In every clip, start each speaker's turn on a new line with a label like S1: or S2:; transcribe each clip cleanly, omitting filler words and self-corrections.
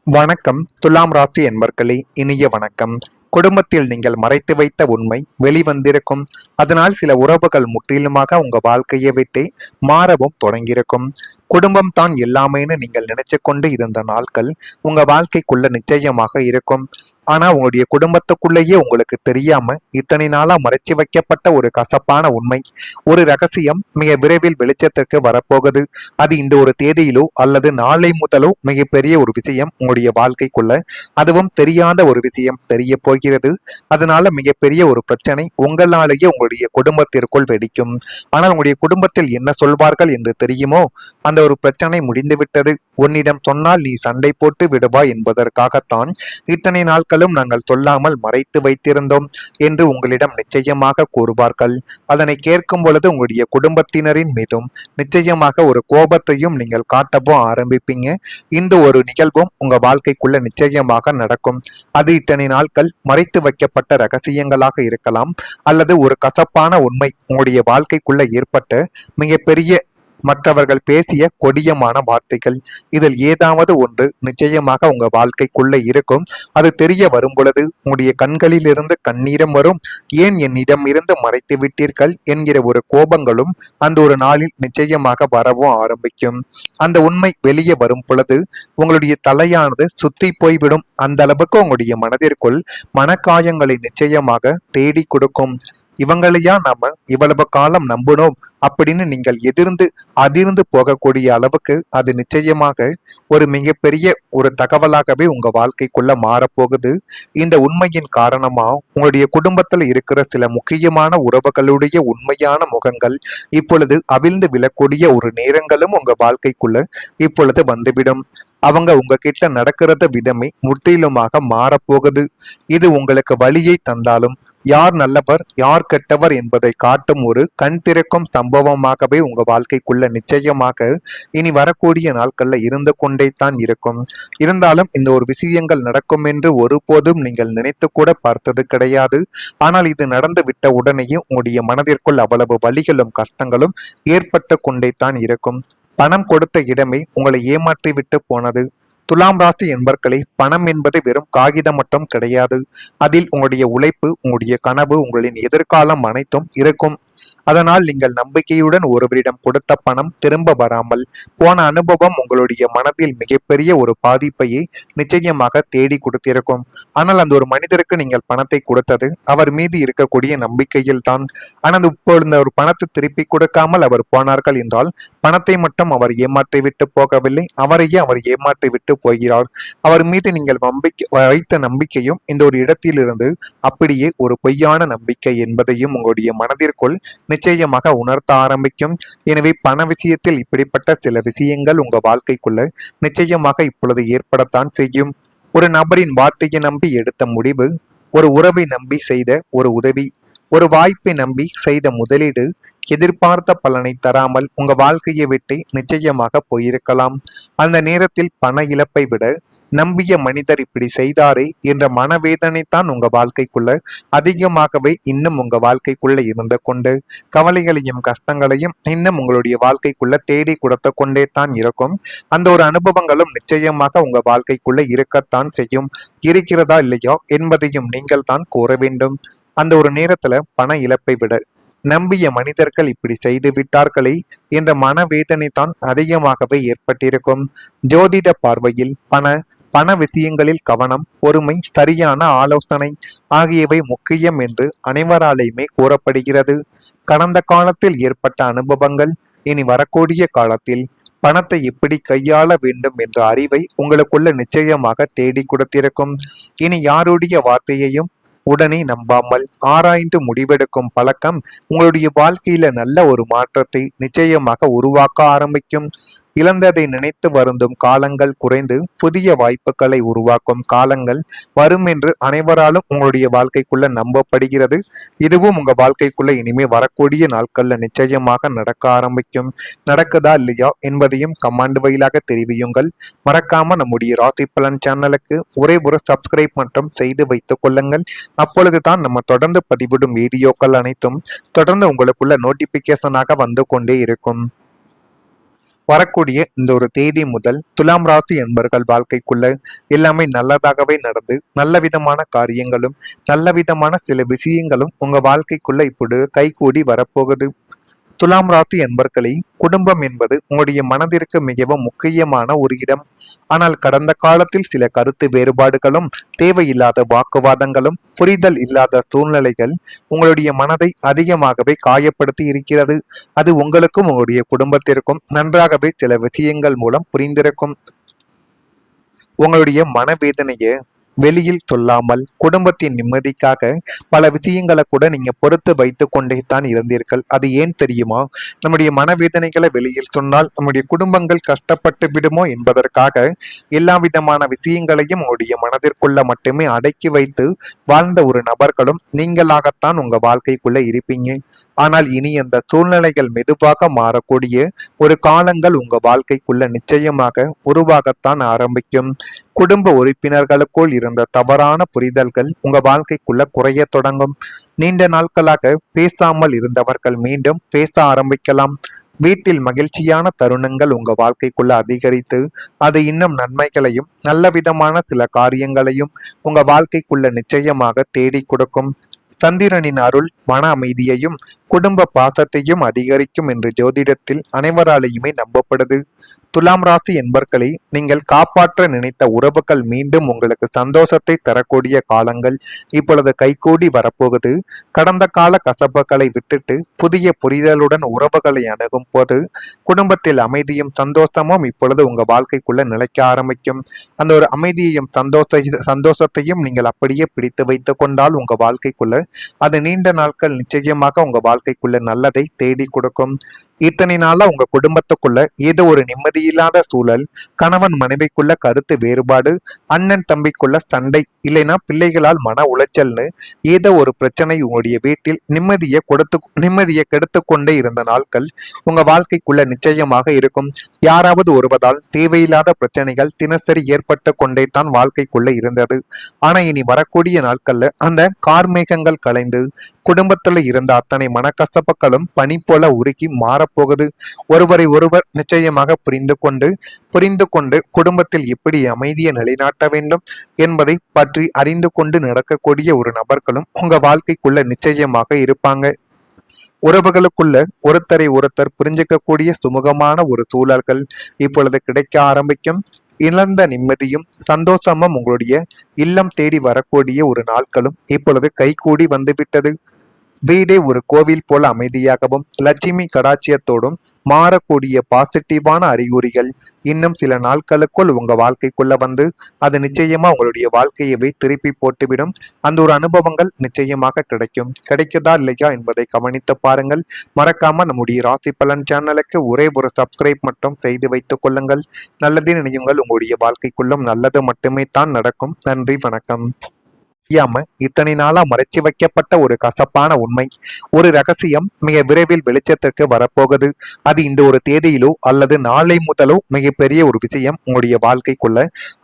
S1: வணக்கம். துலாம் ராசி என்பர்களே, இனிய வணக்கம். குடும்பத்தில் நீங்கள் மறைத்து வைத்த உண்மை வெளிவந்திருக்கும். அதனால் சில உறவுகள் முற்றிலுமாக உங்க வாழ்க்கையை விட்டு மாறவும் தொடங்கியிருக்கும். குடும்பம் தான் எல்லாமேன்னு நீங்கள் நினைச்சு கொண்டு இருந்த நாட்கள் உங்க வாழ்க்கைக்குள்ள நிச்சயமாக இருக்கும். ஆனா உங்களுடைய குடும்பத்துக்குள்ளேயே உங்களுக்கு தெரியாம இத்தனை நாளா மறைச்சு வைக்கப்பட்ட ஒரு கசப்பான உண்மை, ஒரு ரகசியம் மிக விரைவில் வெளிச்சத்திற்கு வரப்போகுது. அது இந்த ஒரு தேதியிலோ அல்லது நாளை முதலோ மிகப்பெரிய ஒரு விஷயம் உங்களுடைய வாழ்க்கைக்குள்ள, அதுவும் தெரியாத ஒரு விஷயம் தெரிய போகிறது. அதனால மிகப்பெரிய ஒரு பிரச்சனை உங்களாலேயே உங்களுடைய குடும்பத்திற்குள் வெடிக்கும். ஆனால் உங்களுடைய குடும்பத்தில் என்ன சொல்வார்கள் என்று தெரியுமோ, அந்த ஒரு பிரச்சனை முடிந்துவிட்டது, உன்னிடம் சொன்னால் நீ சண்டை போட்டு விடுவாய் என்பதற்காகத்தான் இத்தனை நாட்களும் நாங்கள் சொல்லாமல் மறைத்து வைத்திருந்தோம் என்று உங்களிடம் நிச்சயமாக கூறுவார்கள். அதனை கேட்கும் பொழுது உங்களுடைய குடும்பத்தினரின் மீதும் நிச்சயமாக ஒரு கோபத்தையும் நீங்கள் காட்டவும் ஆரம்பிப்பீங்க. இந்த ஒரு நிகழ்வும் உங்க வாழ்க்கைக்குள்ள நிச்சயமாக நடக்கும். அது இத்தனை நாட்கள் மறைத்து வைக்கப்பட்ட ரகசியங்களாக இருக்கலாம், அல்லது ஒரு கசப்பான உண்மை உங்களுடைய வாழ்க்கைக்குள்ள ஏற்பட்ட மிகப்பெரிய மற்றவர்கள் பேசிய கொடியமான வார்த்தைகள். இதில் ஏதாவது ஒன்று நிச்சயமாக உங்க வாழ்க்கைக்குள்ள இருக்கும். அது தெரிய வரும் பொழுது உங்களுடைய கண்களில் இருந்து கண்ணீரம் வரும். ஏன் என்னிடம் இருந்து மறைத்து விட்டீர்கள் என்கிற ஒரு கோபங்களும் அந்த ஒரு நாளில் நிச்சயமாக வரவும் ஆரம்பிக்கும். அந்த உண்மை வெளியே வரும் பொழுது உங்களுடைய தலையானது சுத்தி போய்விடும். அந்த அளவுக்கு உங்களுடைய மனதிற்குள் மனக்காயங்களை நிச்சயமாக தேடி கொடுக்கும். இவங்களையா நாம இவ்வளவு காலம் நம்பினோம் அப்படின்னு நீங்கள் அதிர்ந்து போகக்கூடிய அளவுக்கு அது நிச்சயமாக ஒரு மிகப்பெரிய ஒரு தகவலாகவே உங்க வாழ்க்கைக்குள்ள மாறப்போகுது. இந்த உண்மையின் காரணமா உங்களுடைய குடும்பத்துல இருக்கிற சில முக்கியமான உறவுகளுடைய உண்மையான முகங்கள் இப்பொழுது அவிழ்ந்து விழக்கூடிய ஒரு நேரங்களும் உங்க வாழ்க்கைக்குள்ள இப்பொழுது வந்துவிடும். அவங்க உங்ககிட்ட நடக்கிறத விதமே முற்றிலுமாக மாறப்போகுது. இது உங்களுக்கு வழியை தந்தாலும் யார் நல்லவர் யார் கெட்டவர் என்பதை காட்டும் ஒரு கண் திறக்கும் சம்பவமாகவே உங்க வாழ்க்கைக்குள்ள நிச்சயமாக இனி வரக்கூடிய நாட்கள்ல இருந்து கொண்டே தான் இருக்கும். இருந்தாலும் இந்த ஒரு விஷயங்கள் நடக்கும் என்று ஒருபோதும் நீங்கள் நினைத்து கூட பார்த்தது கிடையாது. ஆனால் இது நடந்து விட்ட உடனேயே உங்களுடைய மனதிற்குள் அவ்வளவு வலிகளும் கஷ்டங்களும் ஏற்பட்டு கொண்டே தான் இருக்கும். பணம் கொடுத்த இடமே உங்களை ஏமாற்றி விட்டு போனது. துலாம் ராசி என்பர்களே, பணம் என்பது வெறும் காகிதம் மட்டும் கிடையாது. அதில் உங்களுடைய உழைப்பு, உங்களுடைய கனவு, உங்களின் எதிர்காலம் அனைத்தும் இருக்கும். அதனால் நீங்கள் நம்பிக்கையுடன் ஒருவரிடம் கொடுத்த பணம் திரும்ப வராமல் போன அனுபவம் உங்களுடைய மனதில் மிகப்பெரிய ஒரு பாதிப்பையே நிச்சயமாக தேடி கொடுத்திருக்கும். ஆனால் அந்த ஒரு மனிதருக்கு நீங்கள் பணத்தை கொடுத்தது அவர் மீது இருக்கக்கூடிய நம்பிக்கையில் தான். ஆனால் இப்பொழுது ஒரு பணத்தை திருப்பி கொடுக்காமல் அவர் போனார்கள் என்றால் பணத்தை மட்டும் அவர் ஏமாற்றி விட்டு போகவில்லை, அவரையே அவர் ஏமாற்றி விட்டு போகிறார். அவர் மீது நீங்கள் வைத்த நம்பிக்கையும் இந்த ஒரு இடத்திலிருந்து அப்படியே ஒரு பொய்யான நம்பிக்கை என்பதையும் உங்களுடைய மனதிற்குள் நிச்சயமாக உணர்த்த ஆரம்பிக்கும். எனவே பண விஷயத்தில் இப்படிப்பட்ட சில விஷயங்கள் உங்க வாழ்க்கைக்குள்ள நிச்சயமாக இப்பொழுது ஏற்படத்தான் செய்யும். ஒரு நபரின் வார்த்தையை நம்பி எடுத்த முடிவு, ஒரு உறவை நம்பி செய்த ஒரு உதவி, ஒரு வாய்ப்பை நம்பி செய்த முதலீடு எதிர்பார்த்த பலனை தராமல் உங்க வாழ்க்கையை விட்டு நிச்சயமாக போயிருக்கலாம். அந்த நேரத்தில் பண இழப்பை விட நம்பிய மனிதர் இப்படி செய்தாரே என்ற மனவேதனை தான் உங்க வாழ்க்கைக்குள்ள அதிகமாகவே இன்னும் உங்க வாழ்க்கைக்குள்ள இருந்து கொண்டு கவலைகளையும் கஷ்டங்களையும் இன்னும் உங்களுடைய வாழ்க்கைக்குள்ள தேடி கொடுத்து கொண்டே தான் இருக்கும். அந்த ஒரு அனுபவங்களும் நிச்சயமாக உங்க வாழ்க்கைக்குள்ள இருக்கத்தான் செய்யும். இருக்கிறதா இல்லையோ என்பதையும் நீங்கள் தான் கூற வேண்டும். அந்த ஒரு நேரத்துல பண இழப்பை விட நம்பிய மனிதர்கள் இப்படி செய்து விட்டார்களே என்ற மனவேதனை தான் அதிகமாகவே ஏற்பட்டிருக்கும். ஜோதிட பார்வையில் பண விஷயங்களில் கவனம், பொறுமை, சரியான ஆலோசனை ஆகியவை முக்கியம் என்று அனைவராலையுமே கூறப்படுகிறது. கடந்த காலத்தில் ஏற்பட்ட அனுபவங்கள் இனி வரக்கூடிய காலத்தில் பணத்தை எப்படி கையாள வேண்டும் என்ற அறிவை உங்களுக்குள்ள நிச்சயமாக தேடி கொடுத்திருக்கும். இனி யாருடைய வார்த்தையையும் உடனே நம்பாமல் ஆராய்ந்து முடிவெடுக்கும் பழக்கம் உங்களுடைய வாழ்க்கையில நல்ல ஒரு மாற்றத்தை நிச்சயமாக உருவாக்க ஆரம்பிக்கும். இழந்ததை நினைத்து வருந்தும் காலங்கள் குறைந்து புதிய வாய்ப்புகளை உருவாக்கும் காலங்கள் வரும் என்று அனைவராலும் உங்களுடைய வாழ்க்கைக்குள்ள நம்பப்படுகிறது. இதுவும் உங்க வாழ்க்கைக்குள்ள இனிமே வரக்கூடிய நாட்கள்ல நிச்சயமாக நடக்க ஆரம்பிக்கும். நடக்குதா இல்லையா என்பதையும் கமாண்ட் வழியாக தெரிவியுங்கள். மறக்காம நம்முடைய ராசி பலன் சேனலுக்கு ஒரே ஒரு சப்ஸ்கிரைப் மட்டும் செய்து வைத்துக் கொள்ளுங்கள். அப்பொழுதுதான் நம்ம தொடர்ந்து பதிவிடும் வீடியோக்கள் அனைத்தும் தொடர்ந்து உங்களுக்குள்ள நோட்டிபிகேஷனாக வந்து கொண்டே இருக்கும். வரக்கூடிய இந்த ஒரு தேதி முதல் துலாம் ராசி என்பர்கள் வாழ்க்கைக்குள்ள எல்லாமே நல்லதாகவே நடந்து நல்ல விதமான காரியங்களும் நல்ல விதமான சில விஷயங்களும் உங்க வாழ்க்கைக்குள்ள இப்படி கைகூடி வரப்போகுது. துலாம் ராசி என்பர்களே, குடும்பம் என்பது உங்களுடைய மனதிற்கு மிகவும் முக்கியமான ஒரு இடம். ஆனால் கடந்த காலத்தில் சில கருத்து வேறுபாடுகளும் தேவையில்லாத வாக்குவாதங்களும் புரிதல் இல்லாத சூழ்நிலைகள் உங்களுடைய மனதை அதிகமாகவே காயப்படுத்தி இருக்கிறது. அது உங்களுக்கும் உங்களுடைய குடும்பத்திற்கும் நன்றாகவே சில விஷயங்கள் மூலம் புரிந்திருக்கும். உங்களுடைய மனவேதனையை வெளியில் சொல்லாமல் குடும்பத்தின் நிம்மதிக்காக பல விஷயங்களை கூட நீங்க பொறுத்து வைத்து கொண்டே தான் இருந்தீர்கள். அது ஏன் தெரியுமா? நம்முடைய மனவேதனைகளை வெளியில் சொன்னால் நம்முடைய குடும்பங்கள் கஷ்டப்பட்டு விடுமோ என்பதற்காக எல்லா விதமான விஷயங்களையும் உங்களுடைய மனதிற்குள்ள மட்டுமே அடக்கி வைத்து வாழ்ந்த ஒரு நபர்களும் நீங்களாகத்தான் உங்க வாழ்க்கைக்குள்ள இருப்பீங்க. ஆனால் இனி அந்த சூழ்நிலைகள் மெதுவாக மாறக்கூடிய ஒரு காலங்கள் உங்க வாழ்க்கைக்குள்ள நிச்சயமாக உருவாகத்தான் ஆரம்பிக்கும். குடும்ப உறுப்பினர்களுக்குள் இருந்த தவறான புரிதல்கள் உங்க வாழ்க்கைக்குள்ள குறைய தொடங்கும். நீண்ட நாட்களாக பேசாமல் இருந்தவர்கள் மீண்டும் பேச ஆரம்பிக்கலாம். வீட்டில் மகிழ்ச்சியான தருணங்கள் உங்க வாழ்க்கைக்குள்ள அதிகரித்து அது இன்னும் நன்மைகளையும் நல்ல விதமான சில காரியங்களையும் உங்க வாழ்க்கைக்குள்ள நிச்சயமாக தேடி கொடுக்கும். சந்திரனின் அருள் மன அமைதியையும் குடும்ப பாசத்தையும் அதிகரிக்கும் என்று ஜோதிடத்தில் அனைவராலேயுமே நம்பப்படுது. துலாம் ராசி என்பர்களே, நீங்கள் காப்பாற்ற நினைத்த உறவுகள் மீண்டும் உங்களுக்கு சந்தோஷத்தை தரக்கூடிய காலங்கள் இப்பொழுது கைகூடி வரப்போகுது. கடந்த கால கசப்புகளை விட்டுட்டு புதிய புரிதலுடன் உறவுகளை அணுகும் போது குடும்பத்தில் அமைதியும் சந்தோஷமும் இப்பொழுது உங்க வாழ்க்கைக்குள்ள நிலைக்க ஆரம்பிக்கும். அந்த ஒரு அமைதியையும் சந்தோஷத்தையும் நீங்கள் அப்படியே பிடித்து வைத்துக் கொண்டால் உங்க வாழ்க்கைக்குள்ள அது நீண்ட நாட்கள் நிச்சயமாக உங்க வாழ்க்கைக்குள்ள நல்லதை தேடி கொடுக்கும். இத்தனை நாளா உங்க குடும்பத்துக்குள்ள ஏதோ ஒரு நிம்மதியில்லாத சூழல், கணவன் மனைவிக்குள்ள கருத்து வேறுபாடு, அண்ணன் தம்பிக்குள்ள சண்டை, இல்லைன்னா பிள்ளைகளால் மன உளைச்சல்னு ஏதோ ஒரு பிரச்சனை உங்களுடைய வீட்டில் நிம்மதியை கெடுத்து கொண்டே இருந்த நாட்கள் உங்க வாழ்க்கைக்குள்ள நிச்சயமாக இருக்கும். யாராவது ஒருவதால் தேவையில்லாத பிரச்சனைகள் தினசரி ஏற்பட்டு கொண்டே தான் வாழ்க்கைக்குள்ள இருந்தது. ஆனா இனி வரக்கூடிய நாட்கள்ல அந்த கார்மேகங்கள் கலைந்து குடும்பத்துல இருந்த அத்தனை மனக்கசப்புகளும் பனி போல உருகி மாறப்போகுது. ஒருவரை ஒருவர் நிச்சயமாக புரிந்து கொண்டு குடும்பத்தில் எப்படி அமைதியை நிலைநாட்ட வேண்டும் என்பதை பற்றி அறிந்து கொண்டு நடக்கக்கூடிய ஒரு நபர்களும் உங்க வாழ்க்கைக்குள்ள நிச்சயமாக இருப்பாங்க. உறவுகளுக்குள்ள ஒருத்தரை ஒருத்தர் புரிஞ்சிக்கக்கூடிய சுமூகமான ஒரு சூழல்கள் இப்பொழுது கிடைக்க ஆரம்பிக்கும். இழந்த நிம்மதியும் சந்தோஷமும் உங்களுடைய இல்லம் தேடி வரக்கூடிய ஒரு நாட்களும் இப்பொழுது கைகூடி வந்துவிட்டது. வீடே ஒரு கோவில் போல அமைதியாகவும் லட்சுமி கடாட்சியத்தோடும் மாறக்கூடிய பாசிட்டிவான அறிகுறிகள் இன்னும் சில நாட்களுக்குள் உங்க வாழ்க்கைக்குள்ள வந்து அது நிச்சயமா உங்களுடைய வாழ்க்கையவே திருப்பி போட்டுவிடும். அந்த ஒரு அனுபவங்கள் நிச்சயமாக கிடைக்குதா இல்லையா என்பதை கவனித்து பாருங்கள். மறக்காம நம்முடைய ராசி பலன் சேனலுக்கு ஒரே ஒரு சப்ஸ்கிரைப் மட்டும் செய்து வைத்துக் கொள்ளுங்கள். நல்லதே நினையுங்கள், உங்களுடைய வாழ்க்கைக்குள்ளும் நல்லது மட்டுமே தான் நடக்கும். நன்றி, வணக்கம். இத்தனை நாளா மறைச்சு வைக்கப்பட்ட ஒரு கசப்பான உண்மை, ஒரு ரகசியம் மிக விரைவில் வெளிச்சத்திற்கு வரப்போகுது. அது இந்த ஒரு தேதியிலோ அல்லது நாளை முதலோ மிகப்பெரிய ஒரு விஷயம் உங்களுடைய வாழ்க்கைக்குள்ள,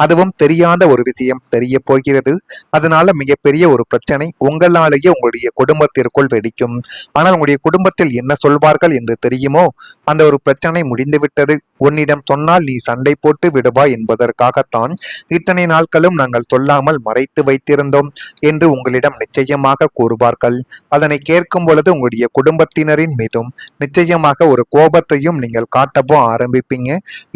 S1: அதுவும் தெரியாத ஒரு விஷயம் தெரிய போகிறது. அதனால மிகப்பெரிய ஒரு பிரச்சனை உங்களாலேயே உங்களுடைய குடும்பத்திற்குள் வெடிக்கும். ஆனால் உங்களுடைய குடும்பத்தில் என்ன சொல்வார்கள் என்று தெரியுமோ? அந்த ஒரு பிரச்சனை முடிந்துவிட்டது, உன்னிடம் சொன்னால் நீ சண்டை போட்டு விடுவாய் என்பதற்காகத்தான் இத்தனை நாட்களும் நாங்கள் சொல்லாமல் மறைத்து வைத்திருந்தோம் என்று உங்களிடம் நிச்சயமாக கூறுவார்கள். அதனை கேட்கும் பொழுது உங்களுடைய குடும்பத்தினரின் மீதும் நிச்சயமாக ஒரு கோபத்தையும் நீங்கள் காட்டவும் ஆரம்பிப்பீங்க.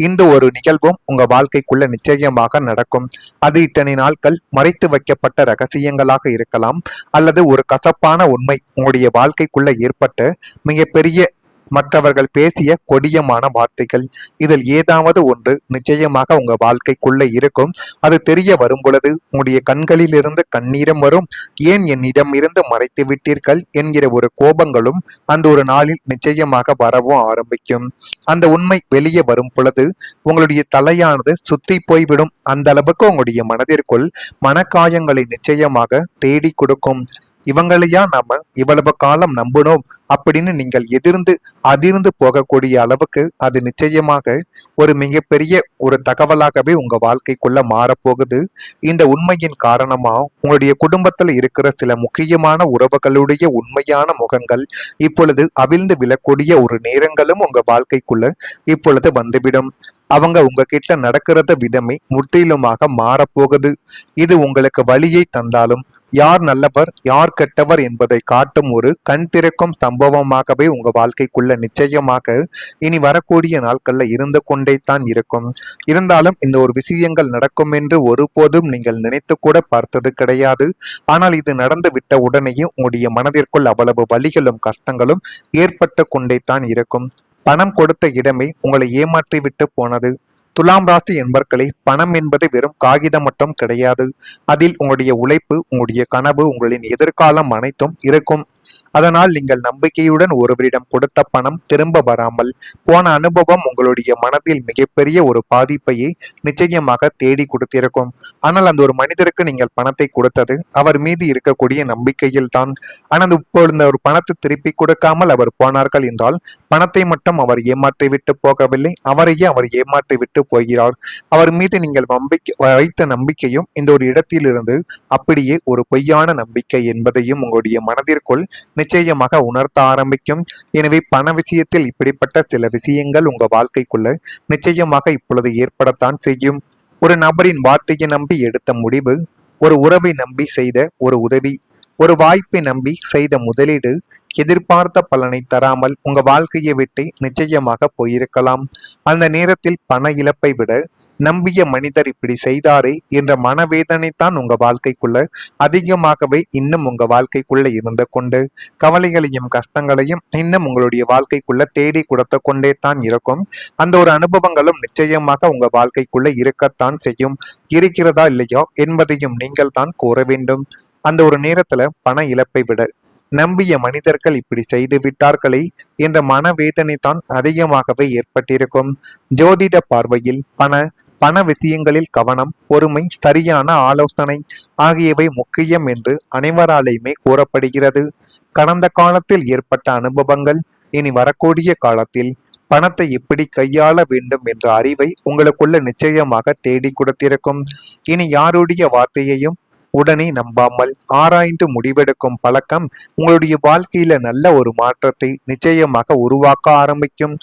S1: இந்த ஒரு நிகழ்வும் உங்க வாழ்க்கைக்குள்ள நிச்சயமாக நடக்கும். அது இத்தனை நாட்கள் மறைத்து வைக்கப்பட்ட ரகசியங்களாக இருக்கலாம், அல்லது ஒரு கசப்பான உண்மை உங்களுடைய வாழ்க்கைக்குள்ள ஏற்பட்ட மிகப்பெரிய மற்றவர்கள் பேசிய கொடியமான வார்த்தைகள், இதில் ஏதாவது ஒன்று நிச்சயமாக உங்க வாழ்க்கைக்குள்ள இருக்கும். அது தெரிய வரும் பொழுது உங்களுடைய கண்களில் இருந்து கண்ணீரும் வரும். ஏன் என்னிடம் இருந்து மறைத்து விட்டீர்கள் என்கிற ஒரு கோபங்களும் அந்த ஒரு நாளில் நிச்சயமாக வரவும் ஆரம்பிக்கும். அந்த உண்மை வெளியே வரும் பொழுது உங்களுடைய தலையானது சுத்தி போய்விடும். அந்த அளவுக்கு உங்களுடைய மனதிற்குள் மனக்காயங்களை நிச்சயமாக தேடி கொடுக்கும். இவங்களையா நாம இவ்வளவு காலம் நம்பினோம் அப்படின்னு நீங்கள் அதிர்ந்து போகக்கூடிய அளவுக்கு அது நிச்சயமாக ஒரு மிகப்பெரிய ஒரு தகவலாகவே உங்க வாழ்க்கைக்குள்ள மாறப்போகுது. இந்த உண்மையின் காரணமா உங்களுடைய குடும்பத்துல இருக்கிற சில முக்கியமான உறவுகளுடைய உண்மையான முகங்கள் இப்பொழுது அவிழ்ந்து விழக்கூடிய ஒரு நேரங்களும் உங்க வாழ்க்கைக்குள்ள இப்பொழுது வந்துவிடும். அவங்க உங்ககிட்ட நடக்கிறத விதமே முற்றிலுமாக மாறப்போகுது. இது உங்களுக்கு வலியை தந்தாலும் யார் நல்லவர் யார் கெட்டவர் என்பதை காட்டும் ஒரு கண் திறக்கும் சம்பவமாகவே உங்க வாழ்க்கைக்குள்ள நிச்சயமாக இனி வரக்கூடிய நாட்கள்ல இருந்து கொண்டே தான் இருக்கும். இருந்தாலும் இந்த ஒரு விஷயங்கள் நடக்கும் என்று ஒருபோதும் நீங்கள் நினைத்து கூட பார்த்தது கிடையாது. ஆனால் இது நடந்து விட்ட உடனேயே உங்களுடைய மனதிற்குள் அவ்வளவு வலிகளும் கஷ்டங்களும் ஏற்பட்டு கொண்டே தான் இருக்கும். பணம் கொடுத்த இடமே உங்களை ஏமாற்றி விட்டு போனது. துலாம் ராசி என்பர்களே, பணம் என்பது வெறும் காகிதம் மட்டும் கிடையாது. அதில் உங்களுடைய உழைப்பு, உங்களுடைய கனவு, உங்களின் எதிர்காலம் அனைத்தும் இருக்கும். அதனால் நீங்கள் நம்பிக்கையுடன் ஒருவரிடம் கொடுத்த பணம் திரும்ப வராமல் போன அனுபவம் உங்களுடைய மனதில் மிகப்பெரிய ஒரு பாதிப்பையே நிச்சயமாக தேடி கொடுத்திருக்கும். ஆனால் அந்த ஒரு மனிதருக்கு நீங்கள் பணத்தை கொடுத்தது அவர் மீது இருக்கக்கூடிய நம்பிக்கையில் தான். ஆனால் இப்பொழுது ஒரு பணத்தை திருப்பி கொடுக்காமல் அவர் போனார்கள் என்றால் பணத்தை மட்டும் அவர் ஏமாற்றி விட்டு போகவில்லை, அவரையே அவர் ஏமாற்றி விட்டு போகிறார். அவர் மீது நீங்கள் வைத்த நம்பிக்கையும் இந்த ஒரு இடத்திலிருந்து அப்படியே ஒரு பொய்யான நம்பிக்கை என்பதையும் உங்களுடைய மனதிற்குள் நிச்சயமாக உணர்த்த ஆரம்பிக்கும். எனவே பண விஷயத்தில் இப்படிப்பட்ட சில விஷயங்கள் உங்க வாழ்க்கைக்குள்ள நிச்சயமாக இப்பொழுது ஏற்படத்தான் செய்யும். ஒரு நபரின் வார்த்தையை நம்பி எடுத்த முடிவு, ஒரு உறவை நம்பி செய்த ஒரு உதவி, ஒரு வாய்ப்பை நம்பி செய்த முதலீடு எதிர்பார்த்த பலனை தராமல் உங்க வாழ்க்கையை விட்டு நிச்சயமாக போயிருக்கலாம். அந்த நேரத்தில் பண இழப்பை விட நம்பிய மனிதர் இப்படி செய்தாரே என்ற மனவேதனை தான் உங்க வாழ்க்கைக்குள்ள அதிகமாகவே இன்னும் உங்க வாழ்க்கைக்குள்ள இருந்து கொண்டு கவலைகளையும் கஷ்டங்களையும் இன்னும் உங்களுடைய வாழ்க்கைக்குள்ள தேடி கொடுத்து கொண்டே தான் இருக்கும். அந்த ஒரு அனுபவங்களும் நிச்சயமாக உங்க வாழ்க்கைக்குள்ள இருக்கத்தான் செய்யும். இருக்கிறதா இல்லையோ என்பதையும் நீங்கள் தான் கூற வேண்டும். அந்த ஒரு நேரத்துல பண இழப்பை விட நம்பிய மனிதர்கள் இப்படி செய்து விட்டார்களே என்ற மனவேதனை தான் அதிகமாகவே ஏற்பட்டிருக்கும். ஜோதிட பார்வையில் பண விஷயங்களில் கவனம், பொறுமை, சரியான ஆலோசனை ஆகியவை முக்கியம் என்று அனைவராலையுமே கூறப்படுகிறது. கடந்த காலத்தில் ஏற்பட்ட அனுபவங்கள் இனி வரக்கூடிய காலத்தில் பணத்தை எப்படி கையாள வேண்டும் என்ற அறிவை உங்களுக்குள்ள நிச்சயமாக தேடி கொடுத்திருக்கும். இனி யாருடைய வார்த்தையையும் உடனே நம்பாமல் ஆராய்ந்து முடிவெடுக்கும் பழக்கம் உங்களுடைய வாழ்க்கையில நல்ல ஒரு மாற்றத்தை நிச்சயமாக உருவாக்க ஆரம்பிக்கும்.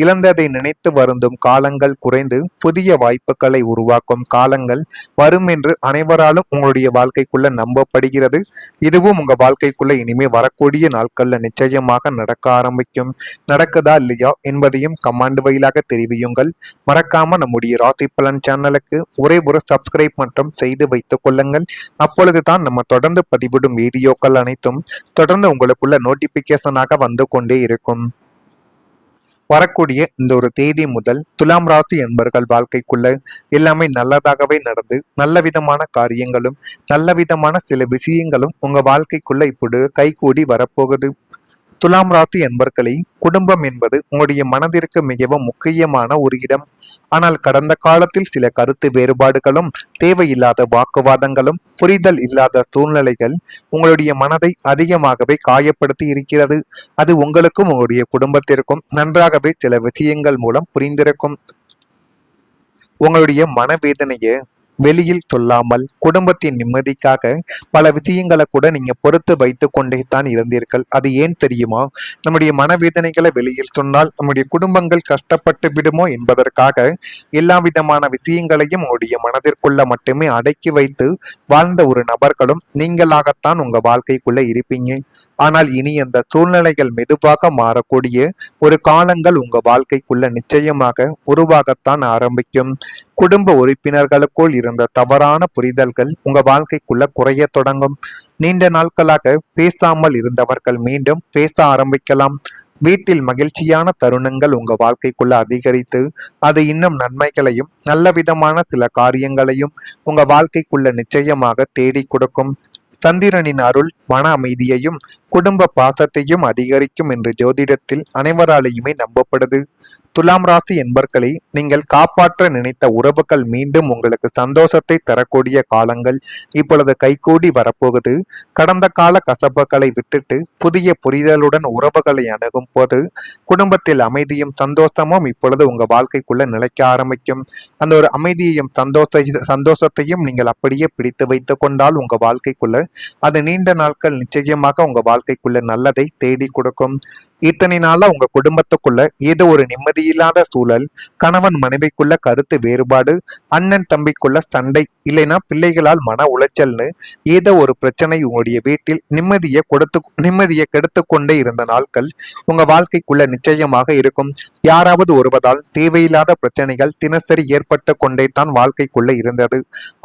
S1: இழந்ததை நினைத்து வருந்தும் காலங்கள் குறைந்து புதிய வாய்ப்புகளை உருவாக்கும் காலங்கள் வரும் என்று அனைவராலும் உங்களுடைய வாழ்க்கைக்குள்ள நம்பப்படுகிறது. இதுவும் உங்க வாழ்க்கைக்குள்ள இனிமே வரக்கூடிய நாட்கள்ல நிச்சயமாக நடக்க ஆரம்பிக்கும். நடக்குதா இல்லையா என்பதையும் கமாண்ட் வழியாக தெரிவியுங்கள். மறக்காம நம்முடைய ராசி பலன் சேனலுக்கு ஒரே ஒரு சப்ஸ்கிரைப் மட்டும் செய்து வைத்துக் கொள்ளுங்கள். அப்பொழுதுதான் நம்ம தொடர்ந்து பதிவிடும் வீடியோக்கள் அனைத்தும் தொடர்ந்து உங்களுக்குள்ள நோட்டிபிகேஷனாக வந்து கொண்டே இருக்கும். வரக்கூடிய இந்த ஒரு தேதி முதல் துலாம் ராசி என்பர்கள் வாழ்க்கைக்குள்ள எல்லாமே நல்லதாகவே நடந்து நல்ல விதமான காரியங்களும் நல்ல விதமான சில விஷயங்களும் உங்க வாழ்க்கைக்குள்ள இப்படி கைகூடி வரப்போகுது. துலாம் ராசி என்பர்களே, குடும்பம் என்பது உங்களுடைய மனதிற்கு மிகவும் முக்கியமான ஒரு இடம். ஆனால் கடந்த காலத்தில் சில கருத்து வேறுபாடுகளும் தேவையில்லாத வாக்குவாதங்களும் புரிதல் இல்லாத சூழ்நிலைகள் உங்களுடைய மனதை அதிகமாகவே காயப்படுத்தி இருக்கிறது. அது உங்களுக்கும் உங்களுடைய குடும்பத்திற்கும் நன்றாகவே சில விஷயங்கள் மூலம் புரிந்திருக்கும். உங்களுடைய மனவேதனையை வெளியில் சொல்லாமல் குடும்பத்தின் நிம்மதிக்காக பல விஷயங்களை கூட நீங்க பொறுத்து வைத்து கொண்டே தான் இருந்தீர்கள். அது ஏன் தெரியுமா? நம்முடைய மனவேதனைகளை வெளியில் சொன்னால் நம்முடைய குடும்பங்கள் கஷ்டப்பட்டு விடுமோ என்பதற்காக எல்லா விதமான விஷயங்களையும் உங்களுடைய மனதிற்குள்ள மட்டுமே அடக்கி வைத்து வாழ்ந்த ஒரு நபர்களும் நீங்களாகத்தான் உங்க வாழ்க்கைக்குள்ள இருப்பீங்க. ஆனால் இனி அந்த சூழ்நிலைகள் மெதுவாக மாறக்கூடிய ஒரு காலங்கள் உங்க வாழ்க்கைக்குள்ள நிச்சயமாக உருவாகத்தான் ஆரம்பிக்கும். குடும்ப உறுப்பினர்களுக்குள் இருந்த தவறான புரிதல்கள் உங்க வாழ்க்கைக்குள்ள குறைய தொடங்கும். நீண்ட நாட்களாக பேசாமல் இருந்தவர்கள் மீண்டும் பேச ஆரம்பிக்கலாம். வீட்டில் மகிழ்ச்சியான தருணங்கள் உங்க வாழ்க்கைக்குள்ள அதிகரித்து அது இன்னும் நன்மைகளையும் நல்ல விதமான சில காரியங்களையும் உங்க வாழ்க்கைக்குள்ள நிச்சயமாக தேடி கொடுக்கும். சந்திரனின் அருள் மன அமைதியையும் குடும்ப பாசத்தையும் அதிகரிக்கும் என்று ஜோதிடத்தில் அனைவராலேயுமே நம்பப்படுது. துலாம் ராசி என்பர்களே, நீங்கள் காப்பாற்ற நினைத்த உறவுகள் மீண்டும் உங்களுக்கு சந்தோஷத்தை தரக்கூடிய காலங்கள் இப்பொழுது கைகூடி வரப்போகுது. கடந்த கால கசப்புகளை விட்டுட்டு புதிய புரிதலுடன் உறவுகளை அணுகும் போது குடும்பத்தில் அமைதியும் சந்தோஷமும் இப்பொழுது உங்க வாழ்க்கைக்குள்ள நிலைக்க ஆரம்பிக்கும். அந்த ஒரு அமைதியையும் சந்தோஷத்தையும் நீங்கள் அப்படியே பிடித்து வைத்துக் கொண்டால் உங்க வாழ்க்கைக்குள்ள அது நீண்ட நாட்கள் நிச்சயமாக உங்க வாழ்க்கைக்குள்ள நல்லதை தேடி கொடுக்கும். இத்தனை நாளா உங்க குடும்பத்துக்குள்ள ஏதோ ஒரு நிம்மதியில்லாத சூழல், கணவன் மனைவிக்குள்ள கருத்து வேறுபாடு, அண்ணன் தம்பிக்குள்ள சண்டை, இல்லைன்னா பிள்ளைகளால் மன உளைச்சல்னு ஏதோ ஒரு பிரச்சனை உங்களுடைய வீட்டில் நிம்மதியை கெடுத்து கொண்டே இருந்த நாட்கள் உங்க வாழ்க்கைக்குள்ள நிச்சயமாக இருக்கும். யாராவது ஒருவதால் தேவையில்லாத பிரச்சனைகள் தினசரி ஏற்பட்டு கொண்டே தான் வாழ்க்கைக்குள்ள இருந்தது.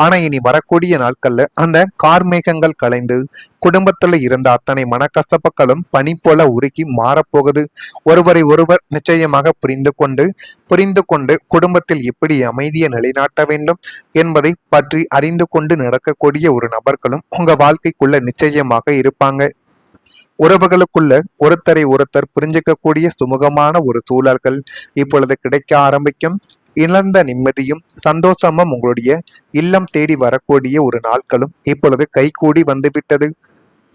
S1: ஆனா இனி வரக்கூடிய நாட்கள்ல அந்த கார்மேகங்கள் கலைந்து குடும்பத்துல இருந்த அத்தனை மனக்கசப்புகளும் பனி போல உருகி மாறப்போகுது. ஒருவரை ஒருவர் நிச்சயமாக புரிந்து கொண்டு குடும்பத்தில் எப்படி அமைதியை நிலைநாட்ட வேண்டும் என்பதை பற்றி அறிந்து கொண்டு நடக்கக்கூடிய ஒரு நபர்களும் உங்க வாழ்க்கைக்குள்ள நிச்சயமாக இருப்பாங்க. உறவுகளுக்குள்ள ஒருத்தரை ஒருத்தர் புரிஞ்சுக்கக்கூடிய சுமூகமான ஒரு சூழல்கள் இப்பொழுது கிடைக்க ஆரம்பிக்கும். இழந்த நிம்மதியும் சந்தோஷமும் உங்களுடைய இல்லம் தேடி வரக்கூடிய ஒரு நாட்களும் இப்பொழுது கைகூடி வந்துவிட்டது.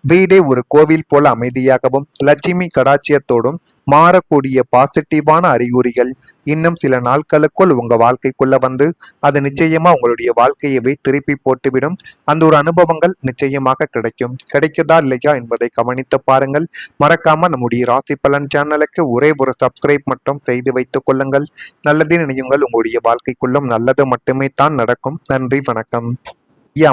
S1: வீடே ஒரு கோவில் போல அமைதியாகவும் லட்சுமி கடாட்சியத்தோடும் மாறக்கூடிய பாசிட்டிவான அறிகுறிகள் இன்னும் சில நாட்களுக்குள் உங்க வாழ்க்கைக்குள்ள வந்து அது நிச்சயமா உங்களுடைய வாழ்க்கையவே திருப்பி போட்டுவிடும். அந்த ஒரு அனுபவங்கள் நிச்சயமாக கிடைக்குதா இல்லையா என்பதை கவனித்து பாருங்கள். மறக்காம நம்முடைய ராசி பலன் சேனலுக்கு ஒரே ஒரு சப்ஸ்கிரைப் மட்டும் செய்து வைத்துக் கொள்ளுங்கள். நல்லதே நினையுங்கள், உங்களுடைய வாழ்க்கைக்குள்ளும் நல்லது மட்டுமே தான் நடக்கும். நன்றி, வணக்கம்.